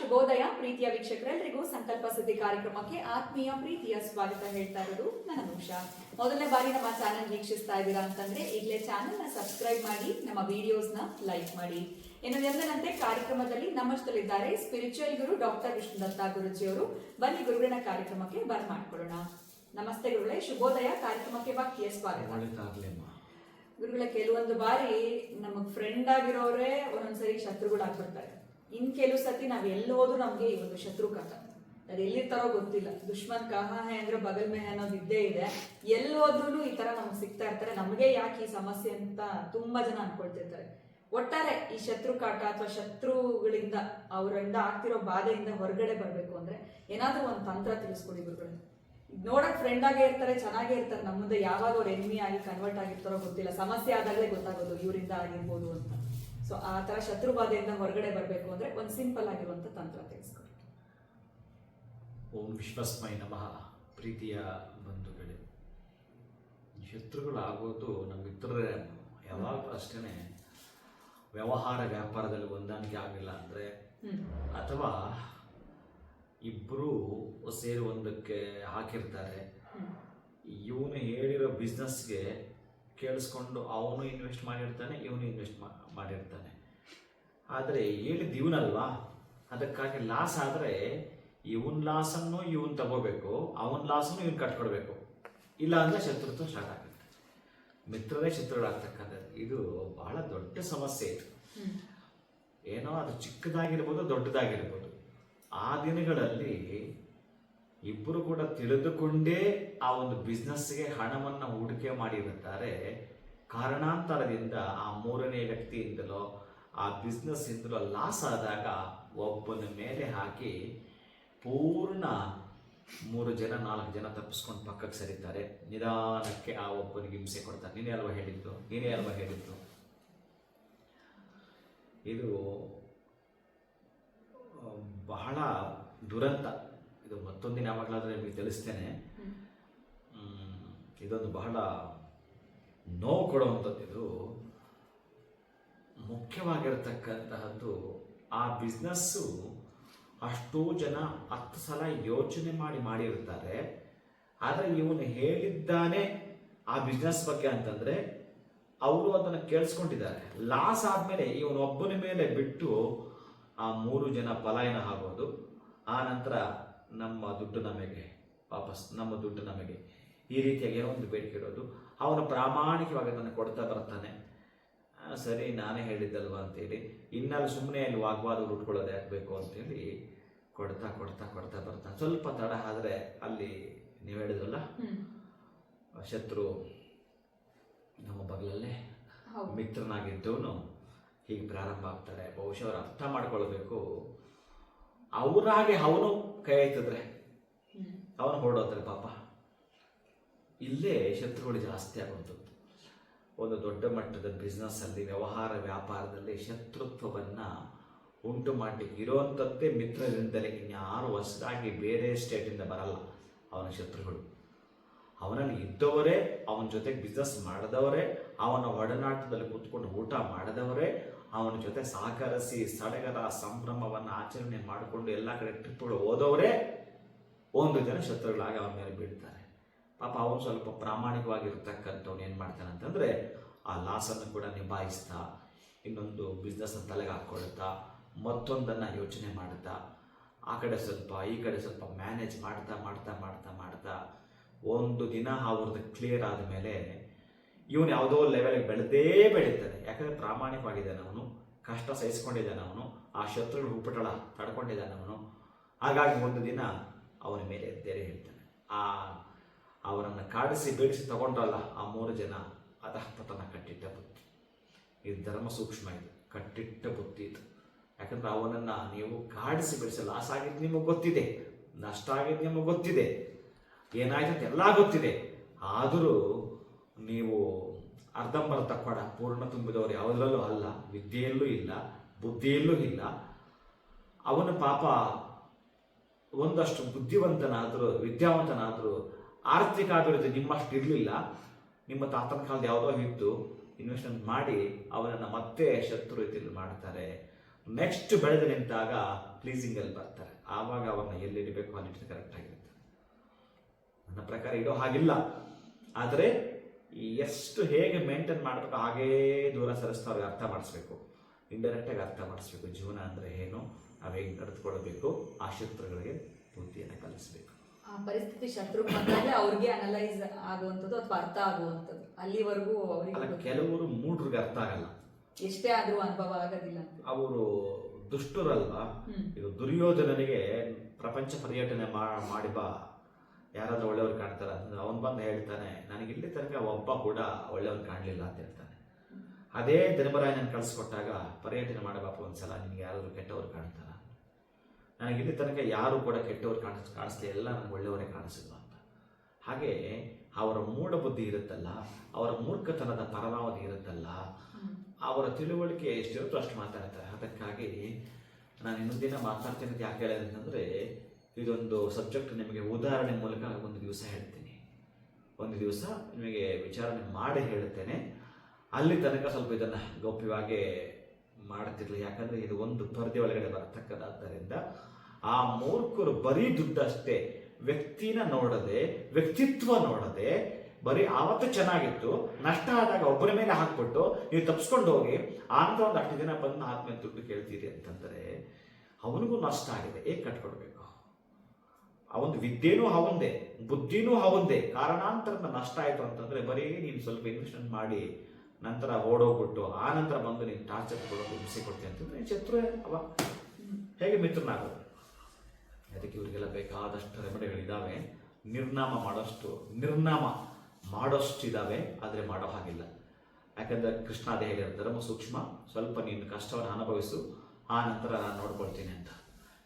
ಶುಭೋದಯ ಪ್ರೀತಿಯ ವೀಕ್ಷಕರೆಲ್ಲರಿಗೂ ಸಂಕಲ್ಪ ಸುದ್ದಿ ಕಾರ್ಯಕ್ರಮಕ್ಕೆ ಆತ್ಮೀಯ ಪ್ರೀತಿಯ ಸ್ವಾಗತ ಹೇಳ್ತಾ ಇರೋದು ನನ್ನ ಉಷಾ. ಮೊದಲನೇ ಬಾರಿ ನಮ್ಮ ಚಾನೆಲ್ ವೀಕ್ಷಿಸ್ತಾ ಇದ್ದೀರಾ ಅಂತಂದ್ರೆ ಈಗಲೇ ಚಾನೆಲ್ ನ ಸಬ್ಸ್ಕ್ರೈಬ್ ಮಾಡಿ, ನಮ್ಮ ವಿಡಿಯೋಸ್ ನ ಲೈಕ್ ಮಾಡಿ. ಇನ್ನು ಎಂದಿನಂತೆ ಕಾರ್ಯಕ್ರಮದಲ್ಲಿ ನಮ್ಮಷ್ಟಲ್ಲಿದ್ದಾರೆ ಸ್ಪಿರಿಚುವಲ್ ಗುರು ಡಾಕ್ಟರ್ ವಿಷ್ಣುದತ್ತ ಗುರುಜಿಯವರು. ಬನ್ನಿ ಗುರುವಿನ ಕಾರ್ಯಕ್ರಮಕ್ಕೆ ಮಾಡ್ಕೊಳ್ಳೋಣ. ನಮಸ್ತೆ ಗುರುಗಳೇ, ಶುಭೋದಯ ಕಾರ್ಯಕ್ರಮಕ್ಕೆ ಭಕ್ತಿಯ ಸ್ವಾಗತ. ಗುರುಗಳೇ, ಕೆಲವೊಂದು ಬಾರಿ ನಮಗ್ ಫ್ರೆಂಡ್ ಆಗಿರೋರೇ ಒಂದೊಂದ್ಸರಿ ಶತ್ರುಗಳಾಗ್ಬಿಡ್ತಾರೆ. ಇನ್ ಕೆಲವು ಸತಿ ನಾವ್ ಎಲ್ಲಿ ಹೋದ್ರು ನಮ್ಗೆ ಈ ಒಂದು ಶತ್ರು ಕಾಟ, ಅದು ಎಲ್ಲಿರ್ತಾರೋ ಗೊತ್ತಿಲ್ಲ. ದುಶ್ಮನ್ ಕಹಾ ಹೇ ಅಂದ್ರೆ ಬಗಲ್ ಮೇ ಅನ್ನೋದು ಇದ್ದೇ ಇದೆ. ಎಲ್ಲಿ ಹೋದ್ರು ಈ ತರ ನಮ್ಗೆ ಸಿಗ್ತಾ ಇರ್ತಾರೆ. ನಮ್ಗೆ ಯಾಕೆ ಈ ಸಮಸ್ಯೆ ಅಂತ ತುಂಬಾ ಜನ ಅನ್ಕೊಳ್ತಿರ್ತಾರೆ. ಒಟ್ಟಾರೆ ಈ ಶತ್ರು ಕಾಟ ಅಥವಾ ಶತ್ರುಗಳಿಂದ ಅವರಿಂದ ಆಗ್ತಿರೋ ಬಾಧೆಯಿಂದ ಹೊರಗಡೆ ಬರ್ಬೇಕು ಅಂದ್ರೆ ಏನಾದ್ರೂ ಒಂದು ತಂತ್ರ ತಿಳಿಸ್ಕೊಡಿ ಗುರುಗಳು. ನೋಡಕ್ ಫ್ರೆಂಡ್ ಆಗೇ ಇರ್ತಾರೆ, ಚೆನ್ನಾಗೇ ಇರ್ತಾರೆ, ನಮ್ಮ ಮುಂದೆ ಯಾವಾಗ ಅವ್ರು ಎನಿಮಿ ಆಗಿ ಕನ್ವರ್ಟ್ ಆಗಿರ್ತಾರೋ ಗೊತ್ತಿಲ್ಲ. ಸಮಸ್ಯೆ ಆದಾಗಲೇ ಗೊತ್ತಾಗೋದು ಇವರಿಂದ ಆಗಿರ್ಬೋದು ಅಂತ. ಸೊ ಆ ತರ ಶತ್ರು ಬಾಧೆಯಿಂದ ಹೊರಗಡೆ ಬರ್ಬೇಕು ಅಂದ್ರೆ ಒಂದು ಸಿಂಪಲ್ ಆಗಿರುವಂತ ತಂತ್ರ ತಿಳಿಸ್ಕೊಡಿ. ಓಂ ವಿಶ್ವಸ್ಮೈ ನಮಃ. ಪ್ರೀತಿಯ ಬಂಧುಗಳೇ, ಶತ್ರುಗಳಾಗೋದು ನಮ್ಮ ಮಿತ್ರರೇ. ಯಾವಾಗಲೂ ಅಷ್ಟೇ, ವ್ಯವಹಾರ ವ್ಯಾಪಾರದಲ್ಲಿ ಹೊಂದಾಣಿಕೆ ಆಗಿಲ್ಲ ಅಂದರೆ, ಅಥವಾ ಇಬ್ಬರು ಸೇರಿ ಒಂದಕ್ಕೆ ಹಾಕಿರ್ತಾರೆ. ಇವನು ಹೇಳಿರೋ ಬಿಸ್ನೆಸ್ಗೆ ಕೇಳಿಸ್ಕೊಂಡು ಅವನು ಇನ್ವೆಸ್ಟ್ ಮಾಡಿರ್ತಾನೆ, ಇವನು ಇನ್ವೆಸ್ಟ್ ಮಾಡಿರ್ತಾನೆ. ಆದರೆ ಹೇಳಿದ್ದು ಇವನಲ್ವಾ, ಅದಕ್ಕಾಗಿ ಲಾಸ್ ಆದರೆ ಇವನ್ ಲಾಸನ್ನು ಇವನ್ ತಗೋಬೇಕು, ಅವನ ಲಾಸನ್ನು ಇವನ್ ಕಟ್ಕೊಡ್ಬೇಕು. ಇಲ್ಲ ಅಂದರೆ ಶತ್ರುತ್ವ ಸ್ಟಾರ್ಟ್ ಆಗುತ್ತೆ. ಮಿತ್ರರೇ ಶತ್ರುಗಳಾಗ್ತಕ್ಕಂಥದ್ದು ಇದು ಬಹಳ ದೊಡ್ಡ ಸಮಸ್ಯೆ. ಏನೋ ಅದು ಚಿಕ್ಕದಾಗಿರ್ಬೋದು, ದೊಡ್ಡದಾಗಿರ್ಬೋದು. ಆ ದಿನಗಳಲ್ಲಿ ಇಬ್ಬರು ಕೂಡ ತಿಳಿದುಕೊಂಡೇ ಆ ಒಂದು ಬಿಸ್ನೆಸ್ಗೆ ಹಣವನ್ನು ಹೂಡಿಕೆ ಮಾಡಿರುತ್ತಾರೆ. ಕಾರಣಾಂತರದಿಂದ ಆ ಮೂರನೇ ವ್ಯಕ್ತಿಯಿಂದಲೋ ಆ ಬಿಸ್ನೆಸ್ ಇಂದಲೋ ಲಾಸ್ ಆದಾಗ ಒಬ್ಬನ ಮೇಲೆ ಹಾಕಿ ಪೂರ್ಣ 3 ಜನ 4 ಜನ ತಪ್ಪಿಸ್ಕೊಂಡು ಪಕ್ಕಕ್ಕೆ ಸರಿತಾರೆ. ನಿಧಾನಕ್ಕೆ ಆ ಒಬ್ಬನಿಗೆ ಹಿಂಸೆ ಕೊಡ್ತಾರೆ. ನೀನೇ ಅಲ್ವಾ ಹೇಳಿದ್ದು. ಇದು ಬಹಳ ದುರಂತ. ಇದು ಮತ್ತೊಂದಿನ ಯಾವಾಗಲಾದ್ರೆ ನಿಮಗೆ ತಿಳಿಸ್ತೇನೆ. ಇದೊಂದು ಬಹಳ ನೋವು ಕೊಡುವಂಥದ್ದು. ಇದು ಮುಖ್ಯವಾಗಿರತಕ್ಕಂತಹದ್ದು. ಆ ಬಿಸ್ನೆಸ್ಸು ಅಷ್ಟೂ ಜನ 10 ಸಲ ಯೋಚನೆ ಮಾಡಿರ್ತಾರೆ. ಆದರೆ ಇವನು ಹೇಳಿದ್ದಾನೆ ಆ ಬಿಸ್ನೆಸ್ ಬಗ್ಗೆ ಅಂತಂದ್ರೆ ಅವರು ಅದನ್ನು ಕೇಳಿಸ್ಕೊಂಡಿದ್ದಾರೆ. ಲಾಸ್ ಆದಮೇಲೆ ಇವನೊಬ್ಬನ ಮೇಲೆ ಬಿಟ್ಟು ಆ 3 ಜನ ಪಲಾಯನ ಆಗೋದು. ಆ ನಂತರ ನಮ್ಮ ದುಡ್ಡು ನಮಗೆ ಈ ರೀತಿಯಾಗಿ ಏನೋ ಒಂದು ಬೇಡಿಕೆ ಇಡೋದು. ಅವನು ಪ್ರಾಮಾಣಿಕವಾಗಿ ಅದನ್ನು ಕೊಡ್ತಾ ಬರ್ತಾನೆ. ಸರಿ, ನಾನೇ ಹೇಳಿದ್ದಲ್ವಾ ಅಂತೇಳಿ ಇನ್ನಲ್ಲಿ ಸುಮ್ಮನೆ ಅಲ್ಲಿ ವಾಗ್ವಾದ ಉಟ್ಕೊಳ್ಳೋದು ಯಾಕಬೇಕು ಅಂತೇಳಿ ಕೊಡ್ತಾ ಬರ್ತಾನೆ. ಸ್ವಲ್ಪ ತಡ ಆದರೆ ಅಲ್ಲಿ ನೀವು ಹೇಳಿದ್ರಲ್ಲ, ಶತ್ರು ನಮ್ಮ ಬಗಲಲ್ಲೇ ಮಿತ್ರನಾಗಿದ್ದವನು ಹೀಗೆ ಪ್ರಾರಂಭ ಆಗ್ತಾರೆ. ಬಹುಶಃ ಅವ್ರು ಅರ್ಥ ಮಾಡ್ಕೊಳ್ಬೇಕು. ಅವರಾಗೆ ಅವನು ಕೈ ಆಯ್ತಿದ್ರೆ ಅವನು ಹೊರಡೋದ್ರೆ ಪಾಪ. ಇಲ್ಲೇ ಶತ್ರುಗಳು ಜಾಸ್ತಿ ಆಗೋದು. ಒಂದು ದೊಡ್ಡ ಮಟ್ಟದ ಬಿಸ್ನೆಸ್ಸಲ್ಲಿ, ವ್ಯವಹಾರ ವ್ಯಾಪಾರದಲ್ಲಿ ಶತ್ರುತ್ವವನ್ನು ಉಂಟು ಮಾಡಲಿಕ್ಕೆ ಇರೋವಂಥದ್ದೇ ಮಿತ್ರರಿಂದಲೇ. ಇನ್ಯಾರು ಹೊಸದಾಗಿ ಬೇರೆ ಸ್ಟೇಟಿಂದ ಬರಲ್ಲ ಅವನ ಶತ್ರುಗಳು. ಅವನಲ್ಲಿ ಇದ್ದವರೇ, ಅವನ ಜೊತೆಗೆ ಬಿಸ್ನೆಸ್ ಮಾಡಿದವರೇ, ಅವನ ಒಡನಾಟದಲ್ಲಿ ಕೂತ್ಕೊಂಡು ಊಟ ಮಾಡಿದವರೇ, ಅವನ ಜೊತೆ ಸಹಕರಿಸಿ ಸಡಗರ ಸಂಭ್ರಮವನ್ನು ಆಚರಣೆ ಮಾಡಿಕೊಂಡು ಎಲ್ಲ ಕಡೆ ಟ್ರಿಪ್ಗಳು ಹೋದವರೇ 1 ಜನ ಶತ್ರುಗಳಾಗಿ ಅವನ ಮೇಲೆ ಬೀಳ್ತಾರೆ. ಪಾಪ ಅವನು ಸ್ವಲ್ಪ ಪ್ರಾಮಾಣಿಕವಾಗಿರ್ತಕ್ಕಂಥವ್ನು ಏನು ಮಾಡ್ತಾನೆ ಅಂತಂದರೆ, ಆ ಲಾಸನ್ನು ಕೂಡ ನಿಭಾಯಿಸ್ತಾ, ಇನ್ನೊಂದು ಬಿಸ್ನೆಸ್ನ ತಲೆಗೆ ಹಾಕ್ಕೊಳ್ತಾ, ಮತ್ತೊಂದನ್ನು ಯೋಚನೆ ಮಾಡ್ತಾ, ಆ ಕಡೆ ಸ್ವಲ್ಪ ಈ ಕಡೆ ಸ್ವಲ್ಪ ಮ್ಯಾನೇಜ್ ಮಾಡ್ತಾ ಒಂದು ದಿನ ಅವ್ರದ್ದು ಕ್ಲಿಯರ್ ಆದಮೇಲೆ ಇವನು ಯಾವುದೋ ಲೆವೆಲ್ಗೆ ಬೆಳೀತಾನೆ. ಯಾಕಂದರೆ ಪ್ರಾಮಾಣಿಕವಾಗಿದ್ದಾನೆ ಅವನು, ಕಷ್ಟ ಸಹಿಸ್ಕೊಂಡಿದ್ದಾನೆ ಅವನು, ಆ ಶತ್ರುಗಳು ಉಪಟಳ ತಡ್ಕೊಂಡಿದ್ದಾನೆ ಅವನು. ಹಾಗಾಗಿ ಒಂದು ದಿನ ಅವನ ಮೇಲೆ ಎದ್ದೇರಿ ಹೇಳ್ತಾನೆ. ಅವರನ್ನು ಕಾಡಿಸಿ ಬೇಡಿಸಿ ತಗೊಂಡ್ರಲ್ಲ ಆ 3 ಜನ, ಅಧಃಪತನ ಕಟ್ಟಿಟ್ಟ ಬುತ್ತಿ. ಇದು ಧರ್ಮ ಸೂಕ್ಷ್ಮ, ಇದು ಕಟ್ಟಿಟ್ಟ ಬುತ್ತಿ ಇದು. ಯಾಕಂದ್ರೆ ಅವನನ್ನು ನೀವು ಕಾಡಿಸಿ ಬೇಡಿಸಿ, ಲಾಸ್ ಆಗಿದ್ದು ನಿಮಗೆ ಗೊತ್ತಿದೆ, ನಷ್ಟ ಆಗಿದ್ದು ನಿಮಗೆ ಗೊತ್ತಿದೆ, ಏನಾಯ್ತು ಅಂತ ಎಲ್ಲ ಗೊತ್ತಿದೆ. ಆದರೂ ನೀವು ಅರ್ಧಂಬರ್ಧ ಕೊಡ ಪೂರ್ಣ ತುಂಬಿದವರು ಯಾವುದರಲ್ಲೂ ಅಲ್ಲ. ವಿದ್ಯೆಯಲ್ಲೂ ಇಲ್ಲ, ಬುದ್ಧಿಯಲ್ಲೂ ಇಲ್ಲ. ಅವನ ಪಾಪ ಒಂದಷ್ಟು ಬುದ್ಧಿವಂತನಾದರೂ ವಿದ್ಯಾವಂತನಾದರೂ ಆರ್ಥಿಕ ಅಭಿವೃದ್ಧಿ ನಿಮ್ಮಷ್ಟು ಇರಲಿಲ್ಲ. ನಿಮ್ಮ ತಾತನ ಕಾಲದ ಯಾವುದೋ ಇತ್ತು, ಇನ್ವೆಸ್ಟ್ಮೆಂಟ್ ಮಾಡಿ ಅವನನ್ನು ಮತ್ತೆ ಶತ್ರು ರೀತಿಯಲ್ಲಿ ಮಾಡ್ತಾರೆ. ನೆಕ್ಸ್ಟ್ ಬೆಳೆದು ನಿಂತಾಗ ಪ್ಲೀಸಿಂಗಲ್ಲಿ ಬರ್ತಾರೆ. ಆವಾಗ ಅವನ್ನ ಎಲ್ಲಿಡಬೇಕು ಅಲ್ಲಿಟ್ಟು ಕರೆಕ್ಟ್ ಆಗಿರುತ್ತೆ. ನನ್ನ ಪ್ರಕಾರ ಇಡೋ ಹಾಗಿಲ್ಲ. ಆದರೆ ಎಷ್ಟು ಹೇಗೆ ಮೇಂಟೈನ್ ಮಾಡಬೇಕು ಹಾಗೇ ದೂರ ಸರಿಸ್ತಾ ಅವ್ರಿಗೆ ಅರ್ಥ ಮಾಡಿಸ್ಬೇಕು, ಇಂಡೈರೆಕ್ಟಾಗಿ ಅರ್ಥ ಮಾಡಿಸ್ಬೇಕು. ಜೀವನ ಅಂದರೆ ಏನು, ನಾವು ಹೇಗೆ ನಡೆದುಕೊಳ್ಬೇಕು, ಆ ಶತ್ರುಗಳಿಗೆ ಬುದ್ಧಿಯನ್ನು ಕಲಿಸ್ಬೇಕು. ಆ ಪರಿಸ್ಥಿತಿ ಶತ್ರು ಬಂದಾಗಲೇ ಅವ್ರಿಗೆ ಅನಲೈಸ್ ಆಗುವಂಥದ್ದು ಅಥವಾ ಅರ್ಥ ಆಗುವಂಥದ್ದು. ಅಲ್ಲಿವರೆಗೂ ಅವರಿಗೆ ಕೆಲವರು ಮೂಢರಿಗೆ ಅರ್ಥ ಆಗಲ್ಲ, ಎಷ್ಟೇ ಆದ್ರೂ ಅನುಭವ ಆಗೋದಿಲ್ಲ. ಅವರು ದುಷ್ಟರಲ್ವಾ. ಇದು ದುರ್ಯೋಧನನಿಗೆ ಪ್ರಪಂಚ ಪರ್ಯಟನೆ ಮಾಡಿ ಬಾ, ಯಾರಾದ್ರೂ ಒಳ್ಳೆಯವ್ರು ಕಾಣ್ತಾರ ಅಂತಂದ್ರೆ ಅವನು ಬಂದು ಹೇಳ್ತಾನೆ, ನನಗೆ ಇಲ್ಲಿ ತನಕ ಒಬ್ಬ ಕೂಡ ಒಳ್ಳೆಯವ್ರು ಕಾಣಲಿಲ್ಲ ಅಂತ ಹೇಳ್ತಾನೆ. ಅದೇ ಧರ್ಮರಾಯನನ್ನು ಕಳಿಸ್ಕೊಟ್ಟಾಗ ಪರ್ಯಟನೆ ಮಾಡಬಾಪ ಒಂದ್ಸಲ, ನಿನ್ಗೆ ಯಾರಾದ್ರೂ ಕೆಟ್ಟವ್ರು ಕಾಣ್ತಾರ? ನನಗೆ ಇಲ್ಲಿ ತನಕ ಯಾರು ಕೂಡ ಕೆಟ್ಟವ್ರು ಕಾಣಿಸ್ಲೇ ಇಲ್ಲ, ನನಗೆ ಒಳ್ಳೆಯವರೇ ಕಾಣಿಸಿದ್ರು ಅಂತ. ಹಾಗೆ ಅವರ ಮೂಢ ಬುದ್ಧಿ ಇರುತ್ತಲ್ಲ, ಅವರ ಮೂರ್ಖತನದ ಪರಮಾವಧಿ ಇರುತ್ತಲ್ಲ, ಅವರ ತಿಳುವಳಿಕೆ ಎಷ್ಟಿರುತ್ತೋ ಅಷ್ಟು ಮಾತಾಡ್ತಾರೆ. ಅದಕ್ಕಾಗಿ ನಾನು ಇನ್ನೊಂದು ದಿನ ಮಾತಾಡ್ತೀನಿ ಅಂತ ಯಾಕೆ ಹೇಳಿದೆ ಅಂತಂದರೆ, ಇದೊಂದು ಸಬ್ಜೆಕ್ಟ್ ನಿಮಗೆ ಉದಾಹರಣೆ ಮೂಲಕ ಒಂದು ದಿವಸ ಹೇಳ್ತೀನಿ, ಒಂದು ದಿವಸ ನಿಮಗೆ ವಿಚಾರಣೆ ಮಾಡಿ ಹೇಳುತ್ತೇನೆ. ಅಲ್ಲಿ ತನಕ ಸ್ವಲ್ಪ ಇದನ್ನು ಗೌಪ್ಯವಾಗಿ ಮಾಡುತ್ತಿರಲಿ, ಯಾಕಂದರೆ ಇದು ಒಂದು ಪರದೆ ಒಳಗಡೆ ಬರತಕ್ಕದಾದ್ದರಿಂದ. ಆ ಮೂರ್ಖರು ಬರೀ ದುಡ್ಡಷ್ಟೇ, ವ್ಯಕ್ತಿನ ನೋಡದೆ, ವ್ಯಕ್ತಿತ್ವ ನೋಡದೆ, ಬರೀ ಆವತ್ತು ಚೆನ್ನಾಗಿತ್ತು, ನಷ್ಟ ಆದಾಗ ಒಬ್ಬರ ಮೇಲೆ ಹಾಕ್ಬಿಟ್ಟು ನೀವು ತಪ್ಪಿಸ್ಕೊಂಡು ಹೋಗಿ ಆನಂತರ ಒಂದು ಅಷ್ಟು ದಿನ ಬಂದು ಆದ್ಮೇಲೆ ದುಡ್ಡು ಕೇಳ್ತೀರಿ ಅಂತಂದರೆ ಅವನಿಗೂ ನಷ್ಟ ಆಗಿದೆ. ಹೇಗೆ ಕಟ್ಕೊಡ್ಬೇಕು? ಅವನ ವಿದ್ಯೆನೂ ಅವಂದೇ, ಬುದ್ಧಿನೂ ಅವಂದೇ. ಕಾರಣಾಂತರದ ನಷ್ಟ ಆಯಿತು ಅಂತಂದರೆ ಬರೀ ನೀನು ಸ್ವಲ್ಪ ಇನ್ವೆಸ್ಟ್ಮೆಂಟ್ ಮಾಡಿ ನಂತರ ಓಡೋಗ್ಬಿಟ್ಟು ಆ ನಂತರ ಬಂದು ನೀನು ಟಾರ್ಚರ್ ಕೊಡೋದು, ಹಿಂಸೆ ಕೊಡ್ತೀನಿ ಅಂತಂದರೆ ಶತ್ರು ಅವ ಹೇಗೆ ಮಿತ್ರನಾಗೋದು? ಅದಕ್ಕೆ ಇವರಿಗೆಲ್ಲ ಬೇಕಾದಷ್ಟು ರೆಮಿಡಿಗಳಿದ್ದಾವೆ. ನಿರ್ನಾಮ ಮಾಡೋಷ್ಟು ಇದ್ದಾವೆ, ಆದರೆ ಮಾಡೋ ಹಾಗಿಲ್ಲ. ಯಾಕಂದರೆ ಕೃಷ್ಣ ಅದೇ ಹೇಳಿರೋ, ಧರ್ಮ ಸೂಕ್ಷ್ಮ, ಸ್ವಲ್ಪ ನೀನು ಕಷ್ಟವನ್ನು ಅನುಭವಿಸು, ಆ ನಂತರ ನಾನು ನೋಡ್ಕೊಳ್ತೀನಿ ಅಂತ.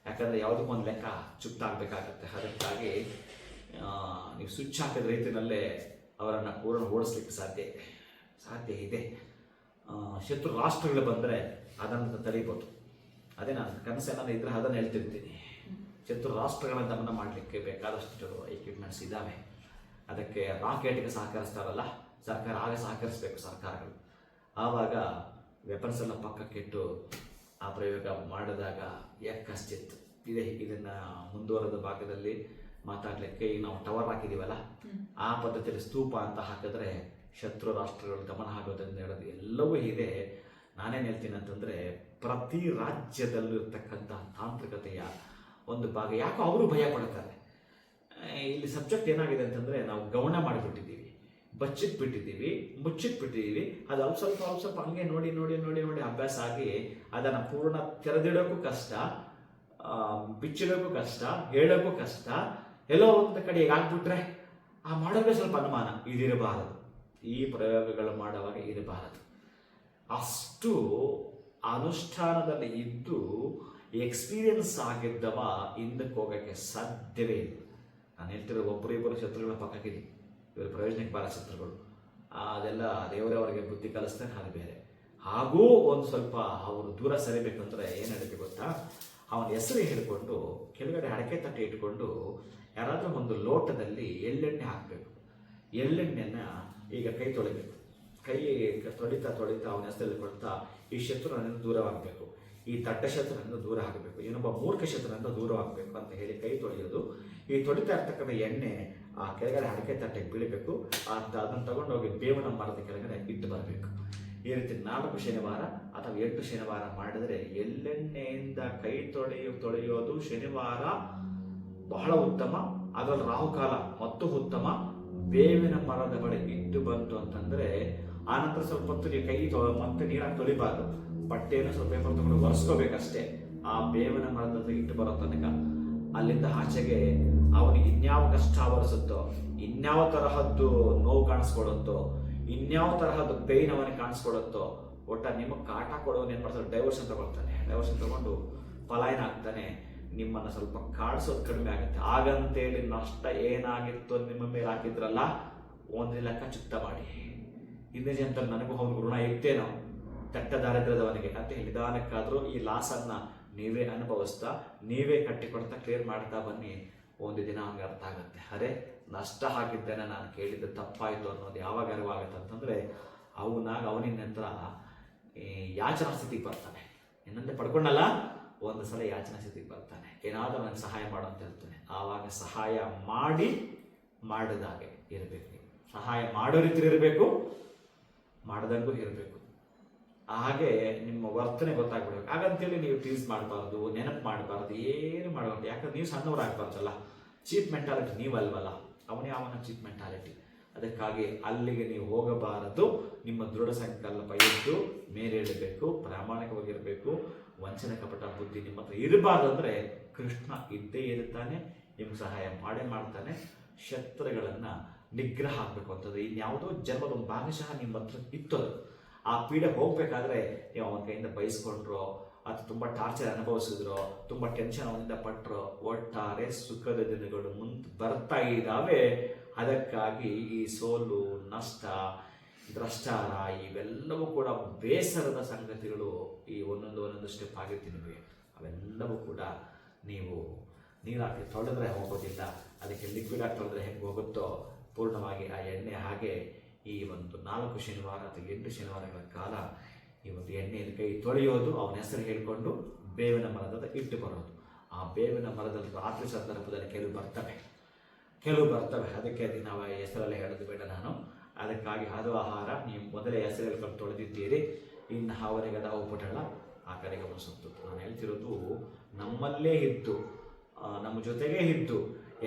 ಯಾಕಂದರೆ ಯಾವುದಕ್ಕೊಂದು ಲೆಕ್ಕ ಚುಟ್ಟಾಗಬೇಕಾಗತ್ತೆ. ಅದಕ್ಕಾಗಿ ನೀವು ಸ್ವಿಚ್ ಹಾಕಿದ ರೀತಿಯಲ್ಲೇ ಅವರನ್ನು ಪೂರ್ಣ ಓಡಿಸ್ಲಿಕ್ಕೆ ಸಾಧ್ಯ ಇದೆ. ಶತ್ರು ರಾಷ್ಟ್ರಗಳು ಬಂದರೆ ಅದನ್ನು ತಡೀಬೋದು. ಅದೇ ನಾನು ಕನಸೇನಾದ್ರು ಇದ್ರೆ ಅದನ್ನು ಹೇಳ್ತಿರ್ತೀನಿ. ಶತ್ರು ರಾಷ್ಟ್ರಗಳನ್ನು ದಮನ ಮಾಡಲಿಕ್ಕೆ ಬೇಕಾದಷ್ಟು ಎಕ್ವಿಪ್ಮೆಂಟ್ಸ್ ಇದ್ದಾವೆ. ಅದಕ್ಕೆ ರಾಕೆಟ್ಗೆ ಸಹಕರಿಸ್ತಾರಲ್ಲ ಸರ್ಕಾರ, ಆಗ ಸಹಕರಿಸಬೇಕು ಸರ್ಕಾರಗಳು. ಆವಾಗ ವೆಪನ್ಸ್ ಎಲ್ಲ ಪಕ್ಕಕ್ಕಿಟ್ಟು ಆ ಪ್ರಯೋಗ ಮಾಡಿದಾಗ ಯಾಕಶ್ಚಿತ್ತು ಇದೆ. ಇದನ್ನು ಮುಂದುವರೆದ ಭಾಗದಲ್ಲಿ ಮಾತಾಡಲಿಕ್ಕೆ ಈಗ ನಾವು ಟವರ್ ಹಾಕಿದ್ದೀವಲ್ಲ, ಆ ಪದ್ಧತಿಯಲ್ಲಿ ಸ್ತೂಪ ಅಂತ ಹಾಕಿದ್ರೆ ಶತ್ರು ರಾಷ್ಟ್ರಗಳು ಗಮನ ಆಗೋದ್ರಿಂದ ಹೇಳೋದು ಎಲ್ಲವೂ ಇದೆ. ನಾನೇನು ಹೇಳ್ತೀನಿ ಅಂತಂದರೆ, ಪ್ರತಿ ರಾಜ್ಯದಲ್ಲೂ ಇರ್ತಕ್ಕಂಥ ತಾಂತ್ರಿಕತೆಯ ಒಂದು ಭಾಗ ಯಾಕೋ ಅವರು ಭಯ ಪಡ್ತಾರೆ. ಇಲ್ಲಿ ಸಬ್ಜೆಕ್ಟ್ ಏನಾಗಿದೆ ಅಂತಂದರೆ, ನಾವು ಗಮನ ಮಾಡಿಬಿಟ್ಟಿದ್ದೀವಿ, ಬಚ್ಚಿಟ್ಬಿಟ್ಟಿದ್ದೀವಿ, ಮುಚ್ಚಿಟ್ಬಿಟ್ಟಿದ್ದೀವಿ. ಅದು ಸ್ವಲ್ಪ ಹಂಗೆ ನೋಡಿ ಅಭ್ಯಾಸ ಆಗಿ ಅದನ್ನು ಪೂರ್ಣ ತೆರೆದಿಡೋಕ್ಕೂ ಕಷ್ಟ, ಬಿಚ್ಚಿಡೋಕ್ಕೂ ಕಷ್ಟ, ಹೇಳೋಕ್ಕೂ ಕಷ್ಟ. ಎಲ್ಲೋ ಒಂದು ಕಡೆ ಈಗ ಆಗ್ಬಿಟ್ರೆ ಆ ಮಾಡೋಕ್ಕೆ ಸ್ವಲ್ಪ ಅನುಮಾನ. ಇದಿರಬಾರದು, ಈ ಪ್ರಯೋಗಗಳು ಮಾಡುವಾಗ ಇರಬಾರದು. ಅಷ್ಟು ಅನುಷ್ಠಾನದಲ್ಲಿ ಇದ್ದು ಎಕ್ಸ್ಪೀರಿಯನ್ಸ್ ಆಗಿದ್ದವ ಹಿಂದಕ್ಕೆ ಹೋಗೋಕ್ಕೆ ಸಾಧ್ಯವೇ ಇಲ್ಲ. ನಾನು ಹೇಳ್ತಿರೋ ಒಬ್ಬರಿಬ್ಬರು ಶತ್ರುಗಳ ಪಕ್ಕಕ್ಕಿದೆ, ಇವರು ಪ್ರಯೋಜನಕ್ಕೆ ಬಾರ ಶತ್ರುಗಳು. ಅದೆಲ್ಲ ದೇವರೇ ಅವರಿಗೆ ಬುದ್ಧಿ ಕಲಿಸ್ತಾನೆ, ಅದು ಬೇರೆ. ಹಾಗೂ ಒಂದು ಸ್ವಲ್ಪ ಅವರು ದೂರ ಸರಿಬೇಕಂದ್ರೆ ಏನು ಹೇಳಕ್ಕೆ ಗೊತ್ತಾ, ಅವನ ಹೆಸರು ಹಿಡ್ಕೊಂಡು ಕೆಳಗಡೆ ಅಡಕೆ ತಟ್ಟೆ ಇಟ್ಕೊಂಡು ಯಾರಾದರೂ ಒಂದು ಲೋಟದಲ್ಲಿ ಎಳ್ಳೆಣ್ಣೆ ಹಾಕಬೇಕು. ಎಳ್ಳೆಣ್ಣೆಯನ್ನು ಈಗ ಕೈ ತೊಳಿಬೇಕು. ಕೈ ತೊಳಿತಾ ಅವನ ಹೆಸರು ಹಿಡ್ಕೊಳ್ತಾ ಈ ಶತ್ರುನಿಂದ ದೂರವಾಗಬೇಕು, ಈ ತಡ್ಡ ಶತ್ರುನಿಂದ ದೂರ ಆಗಬೇಕು, ಇನ್ನೊಬ್ಬ ಮೂರ್ಖ ಶತ್ರುನಿಂದ ದೂರವಾಗಬೇಕು ಅಂತ ಹೇಳಿ ಕೈ ತೊಳೆಯೋದು. ಈ ತೊಳಿತಾ ಇರ್ತಕ್ಕಂಥ ಎಣ್ಣೆ ಆ ಕೆಳಗಡೆ ಅಡಕೆ ತಟ್ಟೆಗೆ ಬೀಳಬೇಕು. ಅದನ್ನು ತಗೊಂಡೋಗಿ ಬೇವಿನ ಮರದ ಕೆಳಗಡೆ ಇಟ್ಟು ಬರಬೇಕು. ಈ ರೀತಿ 4 ಶನಿವಾರ ಅಥವಾ 8 ಶನಿವಾರ ಮಾಡಿದರೆ ಎಳ್ಳೆಣ್ಣೆಯಿಂದ ಕೈ ತೊಳೆಯೋದು ಶನಿವಾರ ಬಹಳ ಉತ್ತಮ. ಅದರಲ್ಲಿ ರಾಹುಕಾಲ ಮತ್ತು ಉತ್ತಮ. ಬೇವಿನ ಮರದ ಬಳಿ ಇಟ್ಟು ಬಂತು ಅಂತಂದರೆ ಆನಂತರ ಸ್ವಲ್ಪ ಹೊತ್ತು ನೀವು ಕೈ ಮತ್ತೆ ನೀರಾಗಿ ತೊಳಿಬಾರ್ದು, ಬಟ್ಟೆಯನ್ನು ಸ್ವಲ್ಪ ಪೇಪರ್ ತಗೊಂಡು ಒರೆಸ್ಕೋಬೇಕಷ್ಟೇ. ಆ ಬೇವಿನ ಮರದ ಇಟ್ಟು ಬರೋ ತನಕ ಅಲ್ಲಿಂದ ಆಚೆಗೆ ಅವನಿಗೆ ಇನ್ಯಾವ ಕಷ್ಟ ಬರೆಸುತ್ತೋ, ಇನ್ಯಾವ ತರಹದ್ದು ನೋವು ಕಾಣಿಸ್ಕೊಡುತ್ತೋ, ಇನ್ಯಾವ ತರಹದ್ದು ಪೇಯ್ನ್ ಅವನಿಗೆ ಕಾಣಿಸ್ಕೊಡುತ್ತೋ, ಒಟ್ಟ ನಿಮಗೆ ಕಾಟ ಕೊಡೋನು ಏನು ಮಾಡ್ತಾರೆ, ಡೈವರ್ಷನ್ ತಗೊಳ್ತಾನೆ. ಡೈವರ್ಷನ್ ತಗೊಂಡು ಪಲಾಯನ ಆಗ್ತಾನೆ. ನಿಮ್ಮನ್ನು ಸ್ವಲ್ಪ ಕಾಡಿಸೋದು ಕಡಿಮೆ ಆಗುತ್ತೆ. ಹಾಗಂತೇಳಿ ನಷ್ಟ ಏನಾಗಿತ್ತು ನಿಮ್ಮ ಮೇಲೆ ಹಾಕಿದ್ರಲ್ಲ, ಒಂದೇ ಲೆಕ್ಕ ಚಿತ್ತ ಮಾಡಿ, ಹಿಂದೆ ಜನತಲ್ಲಿ ನನಗೂ ಅವ್ನಿಗೆ ಋಣ ಇರ್ತೇನೋ ತಟ್ಟ ದಾರಿದ್ರ್ಯದವನಿಗೆ ಅಂತ ನಿಧಾನಕ್ಕಾದರೂ ಈ ಲಾಸನ್ನು ನೀವೇ ಅನುಭವಿಸ್ತಾ, ನೀವೇ ಕಟ್ಟಿಕೊಡ್ತಾ ಕ್ಲಿಯರ್ ಮಾಡ್ತಾ ಬನ್ನಿ. ಒಂದು ದಿನ ಅವ್ನಿಗೆ ಅರ್ಥ ಆಗುತ್ತೆ, ಅರೆ ನಷ್ಟ ಹಾಕಿದ್ದೇನೆ, ನಾನು ಕೇಳಿದ್ದು ತಪ್ಪಾಯಿತು ಅನ್ನೋದು ಯಾವಾಗ ಅರಿವಾಗುತ್ತೆ ಅಂತಂದರೆ ಅವನಿನ ನಂತರ ಯಾಚನಾ ಸ್ಥಿತಿಗೆ ಬರ್ತಾನೆ. ಇನ್ನೊಂದೇ ಪಡ್ಕೊಂಡಲ್ಲ, ಒಂದು ಸಲ ಯಾಚನಾ ಸ್ಥಿತಿಗೆ ಬರ್ತಾನೆ, ಏನಾದರೂ ನನಗೆ ಸಹಾಯ ಮಾಡು ಅಂತ ಹೇಳ್ತಾನೆ. ಆವಾಗ ಸಹಾಯ ಮಾಡಿದಾಗೆ ಇರಬೇಕು. ಸಹಾಯ ಮಾಡೋ ರೀತಿ ಇರಬೇಕು, ಮಾಡ್ದಂಗೂ ಇರಬೇಕು. ಹಾಗೆ ನಿಮ್ಮ ವರ್ತನೆ ಗೊತ್ತಾಗ್ಬಿಡ್ಬೇಕು. ಹಾಗಂತೇಳಿ ನೀವು ಟೀಸ್ ಮಾಡಬಾರ್ದು, ನೆನಪು ಮಾಡಬಾರ್ದು, ಏನು ಮಾಡಬಾರ್ದು. ಯಾಕಂದ್ರೆ ನೀವು ಸಣ್ಣವರಾಗಬಾರ್ದಲ್ಲ. ಚೀಪ್ ಮೆಂಟಾಲಿಟಿ ನೀವಲ್ವಲ್ಲ, ಅವನ ಚೀಪ್ ಮೆಂಟಾಲಿಟಿ. ಅದಕ್ಕಾಗಿ ಅಲ್ಲಿಗೆ ನೀವು ಹೋಗಬಾರದು. ನಿಮ್ಮ ದೃಢ ಸಂಕಲ್ಪ ಇದ್ದು ಮೇಲೇಳಬೇಕು, ಪ್ರಾಮಾಣಿಕವಾಗಿರಬೇಕು. ವಂಚನೆ ಕಪಟ ಬುದ್ಧಿ ನಿಮ್ಮ ಹತ್ರ ಇರಬಾರ್ದು. ಅಂದರೆ ಕೃಷ್ಣ ಇದ್ದೇ ಇರುತ್ತಾನೆ, ನಿಮ್ಗೆ ಸಹಾಯ ಮಾಡೇ ಮಾಡ್ತಾನೆ. ಶತ್ರುಗಳನ್ನು ನಿಗ್ರಹ ಆಗಬೇಕು ಅಂತಂದ್ರೆ ಇನ್ಯಾವುದೋ ಜನ್ಮದ ಒಂದು ಭಾಗಶಃ ನಿಮ್ಮ ಹತ್ರ ಇತ್ತು. ಆ ಪೀಡೆ ಹೋಗ್ಬೇಕಾದ್ರೆ ನೀವು ಅವನ ಕೈಯಿಂದ ಬಯಸ್ಕೊಂಡ್ರೋ ಅಥವಾ ತುಂಬ ಟಾರ್ಚರ್ ಅನುಭವಿಸಿದ್ರೋ, ತುಂಬ ಟೆನ್ಷನ್ ಅವನಿಂದ ಪಟ್ಟರೋ, ಒಟ್ಟಾರೆ ಸುಖದ ದಿನಗಳು ಮುಂದೆ ಬರ್ತಾ ಇದ್ದಾವೆ. ಅದಕ್ಕಾಗಿ ಈ ಸೋಲು, ನಷ್ಟ, ಭ್ರಷ್ಟಾಚಾರ ಇವೆಲ್ಲವೂ ಕೂಡ ಬೇಸರದ ಸಂಗತಿಗಳು. ಈ ಒಂದೊಂದು ಸ್ಟೆಪ್ ಆಗಿರ್ತೀನಿ ನಿಮಗೆ. ಅವೆಲ್ಲವೂ ಕೂಡ ನೀವು ನೀರಾಕಿ ತೊಳೆದ್ರೆ ಹೋಗೋದಿಲ್ಲ. ಅದಕ್ಕೆ ಲಿಕ್ವಿಡ್ ಆಗಿ ತೊಳೆದ್ರೆ ಹೆಂಗೆ ಹೋಗುತ್ತೋ ಪೂರ್ಣವಾಗಿ ಆ ಎಣ್ಣೆ ಹಾಗೆ ಈ ಒಂದು 4 ಶನಿವಾರ ಅಥವಾ 8 ಶನಿವಾರಗಳ ಕಾಲ ಈ ಒಂದು ಎಣ್ಣೆಯಲ್ಲಿ ಕೈ ತೊಳೆಯೋದು, ಅವನ ಹೆಸರು ಹೇಳಿಕೊಂಡು ಬೇವಿನ ಮರದ ಇಟ್ಟು ಬರೋದು. ಆ ಬೇವಿನ ಮರದಲ್ಲಿ ರಾತ್ರಿ ಸಂದರ್ಭದಲ್ಲಿ ಕೆಲವು ಬರ್ತವೆ. ಅದಕ್ಕೆ ನಾವು ಹೆಸರಲ್ಲಿ ಹೇಳೋದು ಬೇಡ ನಾನು. ಅದಕ್ಕಾಗಿ ಅದು ಆಹಾರ ನೀವು ಮೊದಲೇ ಹೆಸರು ಹೇಳ್ಕೊಂಡು ತೊಳೆದಿದ್ದೀರಿ. ಇನ್ನು ಅವನಿಗದ ಉಪಟಳ ಆ ಕಡೆಗೆ ಸುತ್ತು. ನಾನು ಹೇಳ್ತಿರೋದು ನಮ್ಮಲ್ಲೇ ಇದ್ದು, ನಮ್ಮ ಜೊತೆಗೆ ಇದ್ದು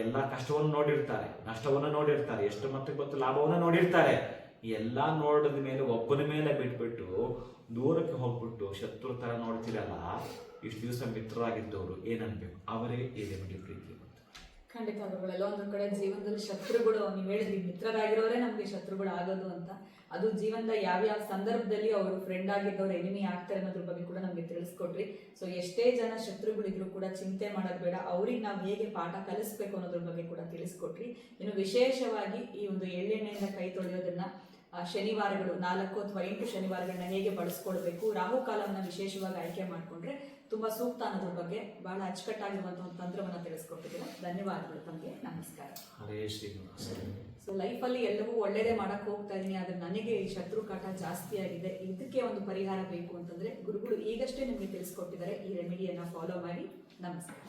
ಎಲ್ಲ ಕಷ್ಟವನ್ನು ನೋಡಿರ್ತಾರೆ, ನಷ್ಟವನ್ನು ನೋಡಿರ್ತಾರೆ, ಎಷ್ಟು ಮಟ್ಟಿಗೆ ಗೊತ್ತು ಲಾಭವನ್ನು ನೋಡಿರ್ತಾರೆ. ಎಲ್ಲ ನೋಡಿದ ಮೇಲೆ ಒಬ್ಬನ ಮೇಲೆ ಬಿಟ್ಬಿಟ್ಟು ದೂರಕ್ಕೆ ಹೋಗ್ಬಿಟ್ಟು ಶತ್ರು ಥರ ನೋಡ್ತಿರಲ್ಲ. ಇಷ್ಟು ದಿವಸ ಮಿತ್ರರಾಗಿದ್ದವರು ಏನನ್ಬೇಕು, ಅವರೇ ಈ ರೆಮಿಡಿ ಪ್ರೀತಿ. ಖಂಡಿತ ಎಲ್ಲ ಒಂದೊಂದು ಕಡೆ ಜೀವನದಲ್ಲಿ ಶತ್ರುಗಳು, ನೀವು ಹೇಳಿದ್ರಿ ಮಿತ್ರರಾಗಿರೋರೇ ನಮಗೆ ಶತ್ರುಗಳು ಆಗೋದು ಅಂತ. ಅದು ಜೀವನದ ಯಾವ್ಯಾವ ಸಂದರ್ಭದಲ್ಲಿ ಅವರು ಫ್ರೆಂಡ್ ಆಗಿದ್ದವ್ರು ಎನಿಮಿ ಆಗ್ತಾರೆ ಅನ್ನೋದ್ರ ಬಗ್ಗೆ ಕೂಡ ನಮಗೆ ತಿಳಿಸ್ಕೊಟ್ರಿ. ಸೊ ಎಷ್ಟೇ ಜನ ಶತ್ರುಗಳಿದ್ರು ಕೂಡ ಚಿಂತೆ ಮಾಡೋದು ಬೇಡ, ಅವ್ರಿಗೆ ನಾವು ಹೇಗೆ ಪಾಠ ಕಲಿಸ್ಬೇಕು ಅನ್ನೋದ್ರ ಬಗ್ಗೆ ಕೂಡ ತಿಳಿಸ್ಕೊಟ್ರಿ. ಇನ್ನು ವಿಶೇಷವಾಗಿ ಈ ಒಂದು ಎಳ್ಳೆಣ್ಣೆಯಿಂದ ಕೈ ತೊಳೆಯೋದನ್ನ ಶನಿವಾರಗಳು 4 ಅಥವಾ 8 ಶನಿವಾರಗಳನ್ನ ಹೇಗೆ ಬಳಸ್ಕೊಳ್ಬೇಕು, ರಾಹುಕಾಲವನ್ನು ವಿಶೇಷವಾಗಿ ಆಯ್ಕೆ ಮಾಡಿಕೊಂಡ್ರೆ ತುಂಬಾ ಸೂಕ್ತ ಅನ್ನೋದ್ರ ಬಗ್ಗೆ ಬಹಳ ಅಚ್ಚುಕಟ್ಟಾಗಿರುವಂತಹ ಒಂದು ತಂತ್ರವನ್ನ ತಿಳಿಸ್ಕೊಟ್ಟಿದ್ದೀರಾ. ಧನ್ಯವಾದಗಳು ತಮಗೆ. ನಮಸ್ಕಾರ. ಹರೇ ಶ್ರೀನಿವಾಸ. ಸೊ ಲೈಫಲ್ಲಿ ಎಲ್ಲವೂ ಒಳ್ಳೇದೇ ಮಾಡಕ್ ಹೋಗ್ತಾ ಇದೀನಿ, ಆದ್ರೆ ನನಗೆ ಈ ಶತ್ರು ಕಾಟ ಜಾಸ್ತಿ ಆಗಿದೆ, ಇದಕ್ಕೆ ಒಂದು ಪರಿಹಾರ ಬೇಕು ಅಂತಂದ್ರೆ ಗುರುಗಳು ಈಗಷ್ಟೇ ನಿಮಗೆ ತಿಳಿಸ್ಕೊಟ್ಟಿದ್ದಾರೆ. ಈ ರೆಮಿಡಿಯನ್ನ ಫಾಲೋ ಮಾಡಿ. ನಮಸ್ಕಾರ.